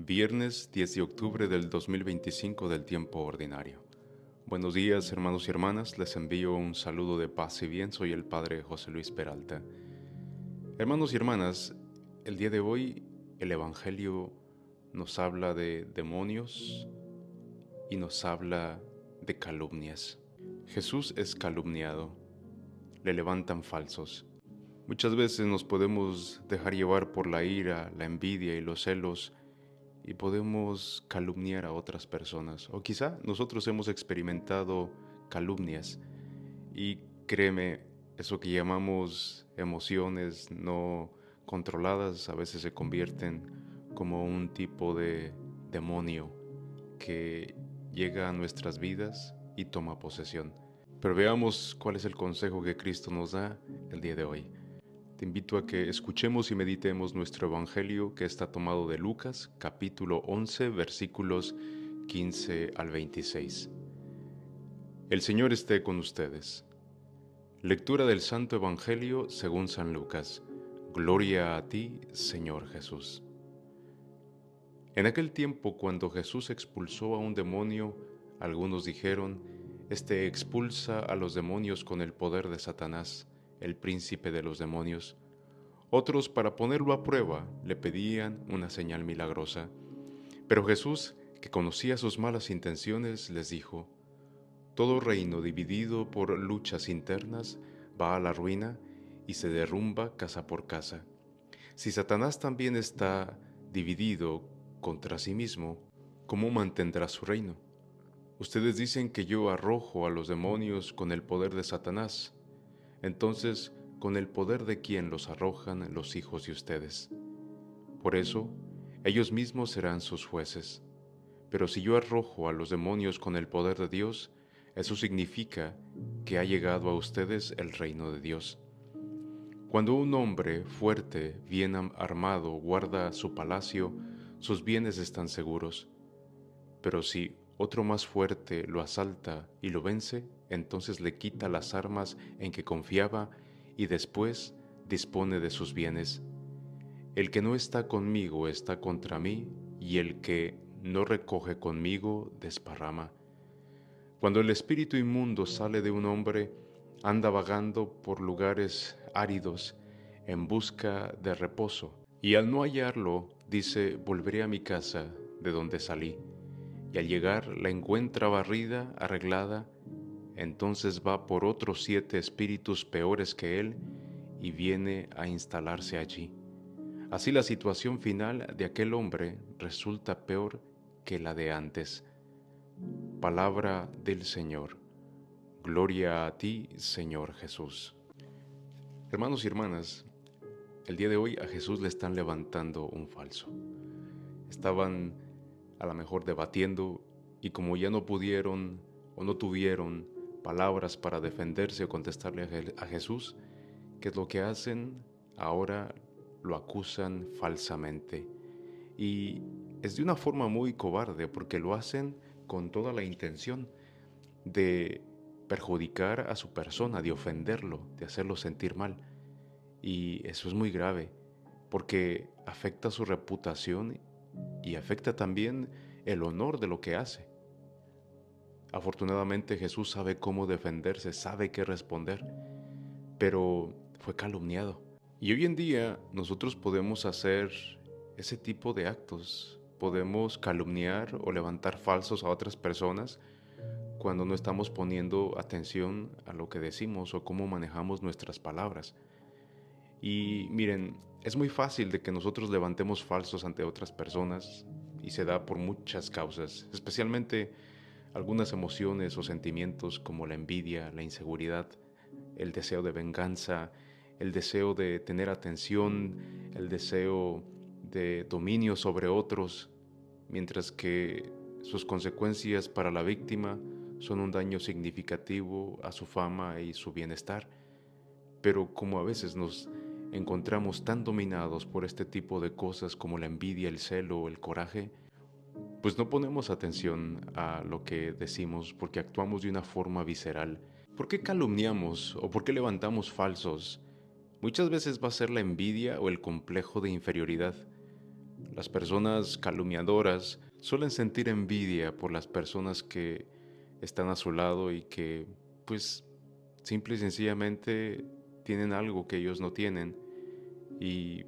Viernes 10 de octubre del 2025 del tiempo ordinario. Buenos días, hermanos y hermanas, les envío un saludo de paz y bien, soy el Padre José Luis Peralta. Hermanos y hermanas, el día de hoy el Evangelio nos habla de demonios y nos habla de calumnias. Jesús es calumniado, le levantan falsos. Muchas veces nos podemos dejar llevar por la ira, la envidia y los celos y podemos calumniar a otras personas. O quizá nosotros hemos experimentado calumnias y créeme, eso que llamamos emociones no controladas a veces se convierten como un tipo de demonio que llega a nuestras vidas y toma posesión. Pero veamos cuál es el consejo que Cristo nos da el día de hoy. Te invito a que escuchemos y meditemos nuestro Evangelio que está tomado de Lucas, capítulo 11, versículos 15 al 26. El Señor esté con ustedes. Lectura del Santo Evangelio según San Lucas. Gloria a ti, Señor Jesús. En aquel tiempo, cuando Jesús expulsó a un demonio, algunos dijeron: Este expulsa a los demonios con el poder de Satanás, el príncipe de los demonios. Otros, para ponerlo a prueba, le pedían una señal milagrosa. Pero Jesús, que conocía sus malas intenciones, les dijo: Todo reino dividido por luchas internas va a la ruina y se derrumba casa por casa. Si Satanás también está dividido contra sí mismo, ¿cómo mantendrá su reino? Ustedes dicen que yo arrojo a los demonios con el poder de Satanás. Entonces, ¿con el poder de quién los arrojan los hijos de ustedes? Por eso, ellos mismos serán sus jueces. Pero si yo arrojo a los demonios con el poder de Dios, eso significa que ha llegado a ustedes el reino de Dios. Cuando un hombre fuerte, bien armado, guarda su palacio, sus bienes están seguros. Pero si otro más fuerte lo asalta y lo vence, entonces le quita las armas en que confiaba y después dispone de sus bienes. El que no está conmigo está contra mí, y el que no recoge conmigo desparrama. Cuando el espíritu inmundo sale de un hombre, anda vagando por lugares áridos en busca de reposo, y al no hallarlo, dice: volveré a mi casa de donde salí. Y al llegar la encuentra barrida, arreglada, entonces va por otros 7 espíritus peores que él y viene a instalarse allí. Así la situación final de aquel hombre resulta peor que la de antes. Palabra del Señor. Gloria a ti, Señor Jesús. Hermanos y hermanas, el día de hoy a Jesús le están levantando un falso. Estaban a lo mejor debatiendo y como ya no pudieron o no tuvieron palabras para defenderse o contestarle a Jesús, ¿qué es lo que hacen? Ahora lo acusan falsamente. Y es de una forma muy cobarde porque lo hacen con toda la intención de perjudicar a su persona, de ofenderlo, de hacerlo sentir mal. Y eso es muy grave porque afecta su reputación y afecta también el honor de lo que hace. Afortunadamente Jesús sabe cómo defenderse, sabe qué responder, pero fue calumniado. Y hoy en día nosotros podemos hacer ese tipo de actos, podemos calumniar o levantar falsos a otras personas cuando no estamos poniendo atención a lo que decimos o cómo manejamos nuestras palabras. Y miren, es muy fácil de que nosotros levantemos falsos ante otras personas y se da por muchas causas, especialmente algunas emociones o sentimientos como la envidia, la inseguridad, el deseo de venganza, el deseo de tener atención, el deseo de dominio sobre otros, mientras que sus consecuencias para la víctima son un daño significativo a su fama y su bienestar. Pero como a veces nos encontramos tan dominados por este tipo de cosas como la envidia, el celo, el coraje, pues no ponemos atención a lo que decimos porque actuamos de una forma visceral. ¿Por qué calumniamos o por qué levantamos falsos? Muchas veces va a ser la envidia o el complejo de inferioridad. Las personas calumniadoras suelen sentir envidia por las personas que están a su lado y que, pues, simple y sencillamente tienen algo que ellos no tienen y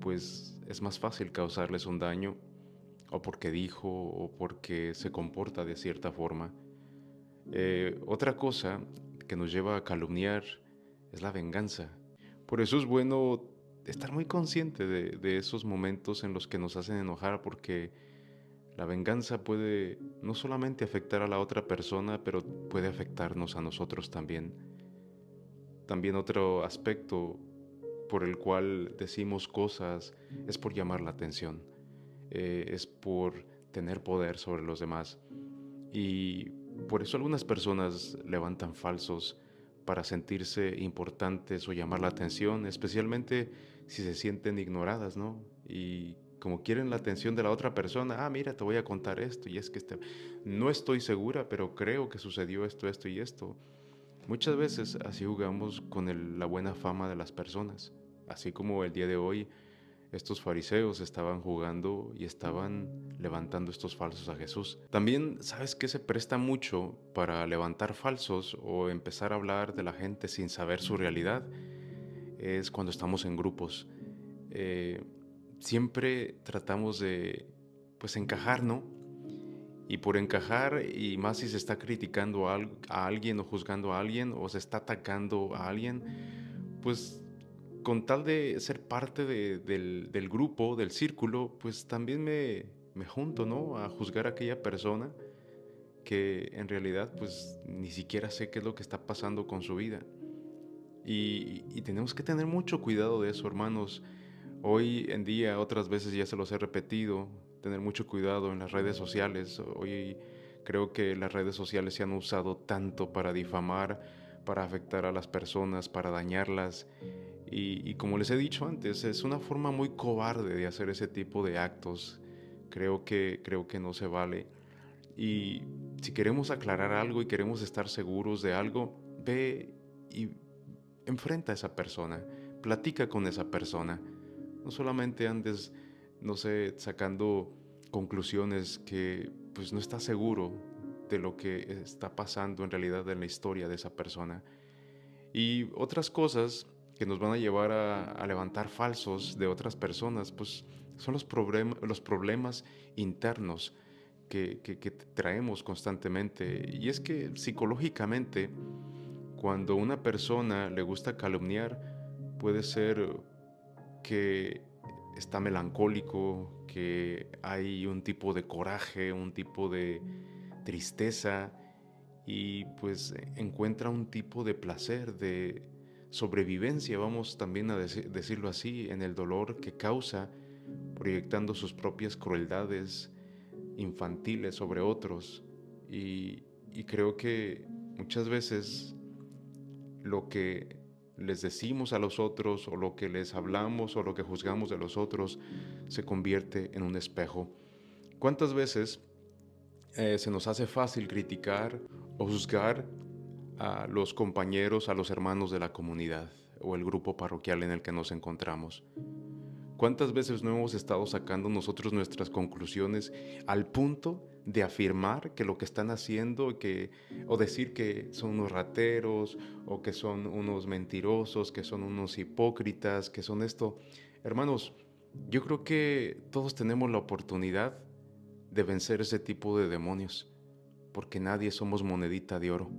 pues es más fácil causarles un daño o porque dijo o porque se comporta de cierta forma. Otra cosa que nos lleva a calumniar es la venganza. Por eso es bueno estar muy consciente de esos momentos en los que nos hacen enojar, porque la venganza puede no solamente afectar a la otra persona, pero puede afectarnos a nosotros también. También otro aspecto por el cual decimos cosas es por llamar la atención, es por tener poder sobre los demás. Y por eso algunas personas levantan falsos para sentirse importantes o llamar la atención, especialmente si se sienten ignoradas, ¿no? Y como quieren la atención de la otra persona, mira, te voy a contar esto, y es que no estoy segura, pero creo que sucedió esto, esto y esto. Muchas veces así jugamos con la buena fama de las personas, así como el día de hoy estos fariseos estaban jugando y estaban levantando estos falsos a Jesús. También, ¿sabes qué se presta mucho para levantar falsos o empezar a hablar de la gente sin saber su realidad? Es cuando estamos en grupos. Eh, Siempre tratamos de, pues, encajar, ¿no? Y por encajar, y más si se está criticando a alguien o juzgando a alguien o se está atacando a alguien, pues con tal de ser parte del grupo, del círculo, pues también me junto, ¿no? A juzgar a aquella persona que en realidad pues ni siquiera sé qué es lo que está pasando con su vida. Y tenemos que tener mucho cuidado de eso, hermanos. Hoy en día, otras veces ya se los he repetido, tener mucho cuidado en las redes sociales. Hoy creo que las redes sociales se han usado tanto para difamar, para afectar a las personas, para dañarlas. Y como les he dicho antes, es una forma muy cobarde de hacer ese tipo de actos. Creo que no se vale. Y si queremos aclarar algo y queremos estar seguros de algo, ve y enfrenta a esa persona, platica con esa persona. No solamente andes, no sé, sacando conclusiones que pues no estás seguro de lo que está pasando en realidad en la historia de esa persona. Y otras cosas que nos van a llevar a levantar falsos de otras personas, pues son los problemas internos que traemos constantemente. Y es que psicológicamente, cuando una persona le gusta calumniar, puede ser que está melancólico, que hay un tipo de coraje, un tipo de tristeza y pues encuentra un tipo de placer, de sobrevivencia, vamos también a decirlo así, en el dolor que causa, proyectando sus propias crueldades infantiles sobre otros. Y creo que muchas veces lo que les decimos a los otros o lo que les hablamos o lo que juzgamos de los otros se convierte en un espejo. ¿Cuántas veces se nos hace fácil criticar o juzgar a los compañeros, a los hermanos de la comunidad o el grupo parroquial en el que nos encontramos? ¿Cuántas veces no hemos estado sacando nosotros nuestras conclusiones al punto de afirmar que lo que están haciendo o decir que son unos rateros o que son unos mentirosos, que son unos hipócritas, que son esto? Hermanos, yo creo que todos tenemos la oportunidad de vencer ese tipo de demonios, porque nadie somos monedita de oro.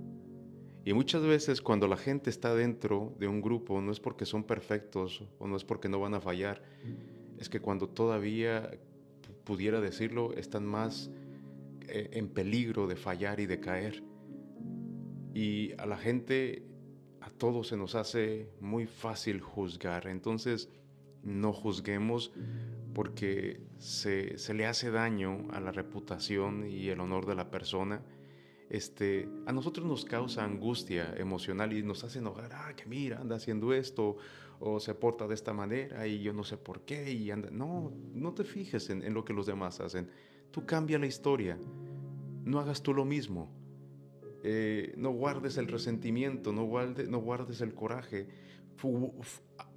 Y muchas veces cuando la gente está dentro de un grupo no es porque son perfectos o no es porque no van a fallar, es que cuando todavía pudiera decirlo están más en peligro de fallar y de caer. Y a la gente, a todos se nos hace muy fácil juzgar. Entonces no juzguemos porque se le hace daño a la reputación y el honor de la persona. A nosotros nos causa angustia emocional y nos hace enojar, que mira, anda haciendo esto, o se porta de esta manera y yo no sé por qué, y anda. No, no te fijes en lo que los demás hacen. Tú cambia la historia, no hagas tú lo mismo. No guardes el resentimiento, no guardes el coraje.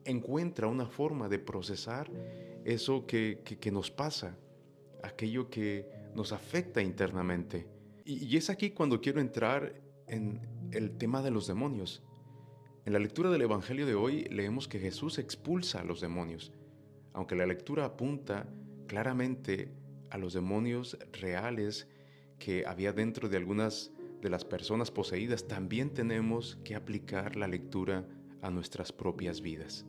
encuentra una forma de procesar eso que nos pasa, aquello que nos afecta internamente. Y es aquí cuando quiero entrar en el tema de los demonios. En la lectura del Evangelio de hoy leemos que Jesús expulsa a los demonios, aunque la lectura apunta claramente a los demonios reales que había dentro de algunas de las personas poseídas. También tenemos que aplicar la lectura a nuestras propias vidas.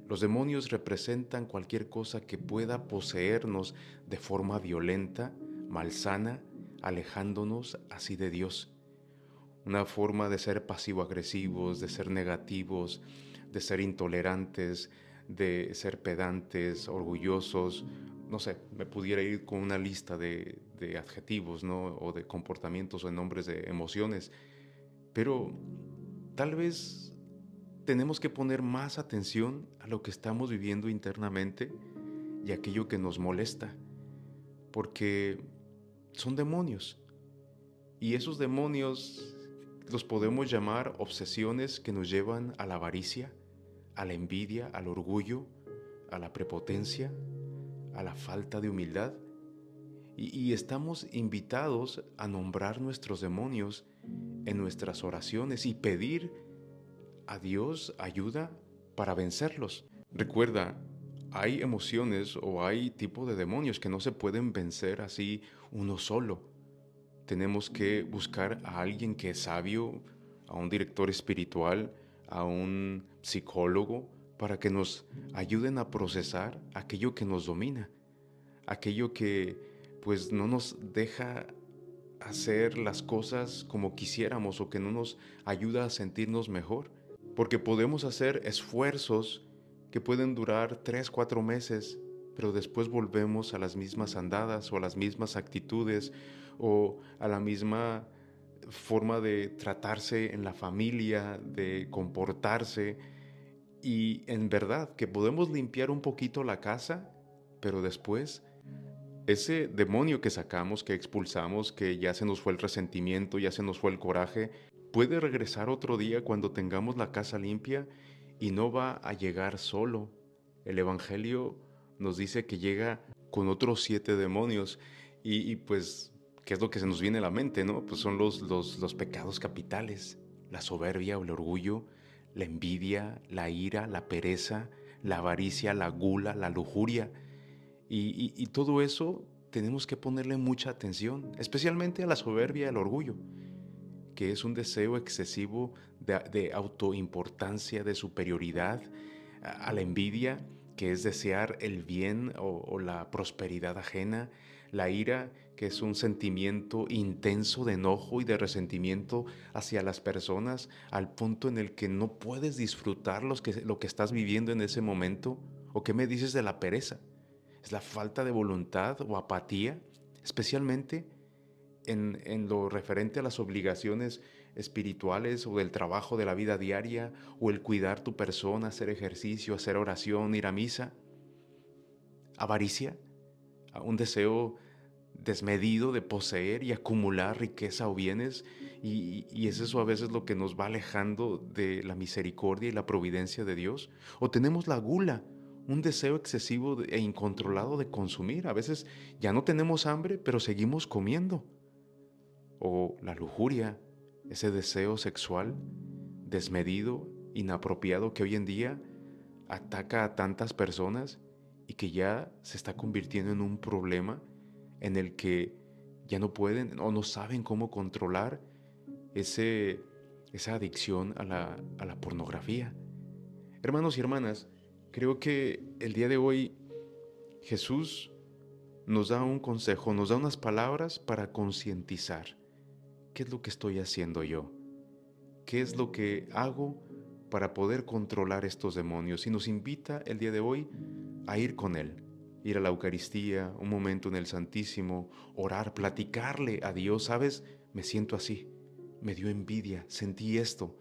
Los demonios representan cualquier cosa que pueda poseernos de forma violenta, malsana, alejándonos así de Dios. Una forma de ser pasivo-agresivos, de ser negativos, de ser intolerantes, de ser pedantes, orgullosos. No sé, me pudiera ir con una lista de adjetivos, ¿no? O de comportamientos o de nombres de emociones. Pero tal vez tenemos que poner más atención a lo que estamos viviendo internamente y aquello que nos molesta, porque son demonios. Y esos demonios los podemos llamar obsesiones que nos llevan a la avaricia, a la envidia, al orgullo, a la prepotencia, a la falta de humildad. Y estamos invitados a nombrar nuestros demonios en nuestras oraciones y pedir a Dios ayuda para vencerlos. Recuerda, hay emociones o hay tipos de demonios que no se pueden vencer así uno solo. Tenemos que buscar a alguien que es sabio, a un director espiritual, a un psicólogo, para que nos ayuden a procesar aquello que nos domina, aquello que pues no nos deja hacer las cosas como quisiéramos o que no nos ayuda a sentirnos mejor. Porque podemos hacer esfuerzos que pueden durar 3, 4 meses, pero después volvemos a las mismas andadas o a las mismas actitudes o a la misma forma de tratarse en la familia, de comportarse. Y en verdad que podemos limpiar un poquito la casa, pero después ese demonio que sacamos, que expulsamos, que ya se nos fue el resentimiento, ya se nos fue el coraje, puede regresar otro día cuando tengamos la casa limpia y no va a llegar solo. El Evangelio nos dice que llega con otros 7 demonios y pues, ¿qué es lo que se nos viene a la mente, no? Pues son los pecados capitales, la soberbia o el orgullo, la envidia, la ira, la pereza, la avaricia, la gula, la lujuria. Y todo eso tenemos que ponerle mucha atención, especialmente a la soberbia y al orgullo, que es un deseo excesivo de autoimportancia, de superioridad, a la envidia, que es desear el bien o la prosperidad ajena, la ira, que es un sentimiento intenso de enojo y de resentimiento hacia las personas, al punto en el que no puedes disfrutar lo que estás viviendo en ese momento. ¿O qué me dices de la pereza? Es la falta de voluntad o apatía, especialmente en lo referente a las obligaciones espirituales o del trabajo de la vida diaria o el cuidar tu persona, hacer ejercicio, hacer oración, ir a misa. Avaricia, un deseo desmedido de poseer y acumular riqueza o bienes, y es eso a veces lo que nos va alejando de la misericordia y la providencia de Dios. O tenemos la gula, un deseo excesivo e incontrolado de consumir. A veces ya no tenemos hambre, pero seguimos comiendo. O la lujuria, ese deseo sexual desmedido, inapropiado, que hoy en día ataca a tantas personas y que ya se está convirtiendo en un problema en el que ya no pueden o no saben cómo controlar esa adicción a la pornografía. Hermanos y hermanas, creo que el día de hoy Jesús nos da un consejo, nos da unas palabras para concientizar. ¿Qué es lo que estoy haciendo yo? ¿Qué es lo que hago para poder controlar estos demonios? Y nos invita el día de hoy a ir con Él, ir a la Eucaristía, un momento en el Santísimo, orar, platicarle a Dios. ¿Sabes? Me siento así, me dio envidia, sentí esto.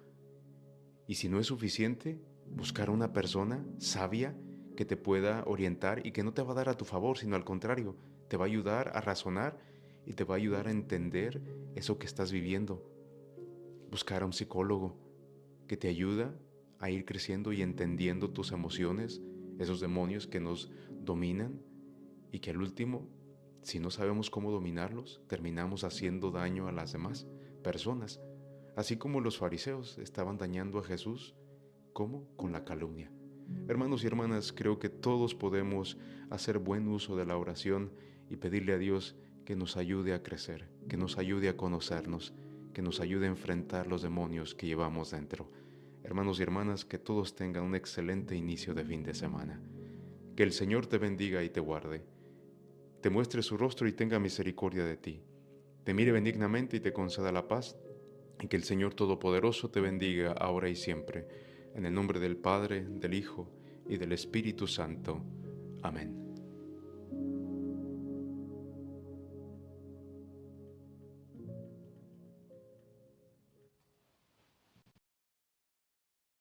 Y si no es suficiente, buscar a una persona sabia que te pueda orientar y que no te va a dar a tu favor, sino al contrario, te va a ayudar a razonar y te va a ayudar a entender eso que estás viviendo. Buscar a un psicólogo que te ayuda a ir creciendo y entendiendo tus emociones, esos demonios que nos dominan y que al último, si no sabemos cómo dominarlos, terminamos haciendo daño a las demás personas, así como los fariseos estaban dañando a Jesús. ¿Cómo? Con la calumnia. Hermanos y hermanas, creo que todos podemos hacer buen uso de la oración y pedirle a Dios que nos ayude a crecer, que nos ayude a conocernos, que nos ayude a enfrentar los demonios que llevamos dentro. Hermanos y hermanas, que todos tengan un excelente inicio de fin de semana. Que el Señor te bendiga y te guarde, te muestre su rostro y tenga misericordia de ti, te mire benignamente y te conceda la paz, y que el Señor Todopoderoso te bendiga ahora y siempre. En el nombre del Padre, del Hijo y del Espíritu Santo. Amén.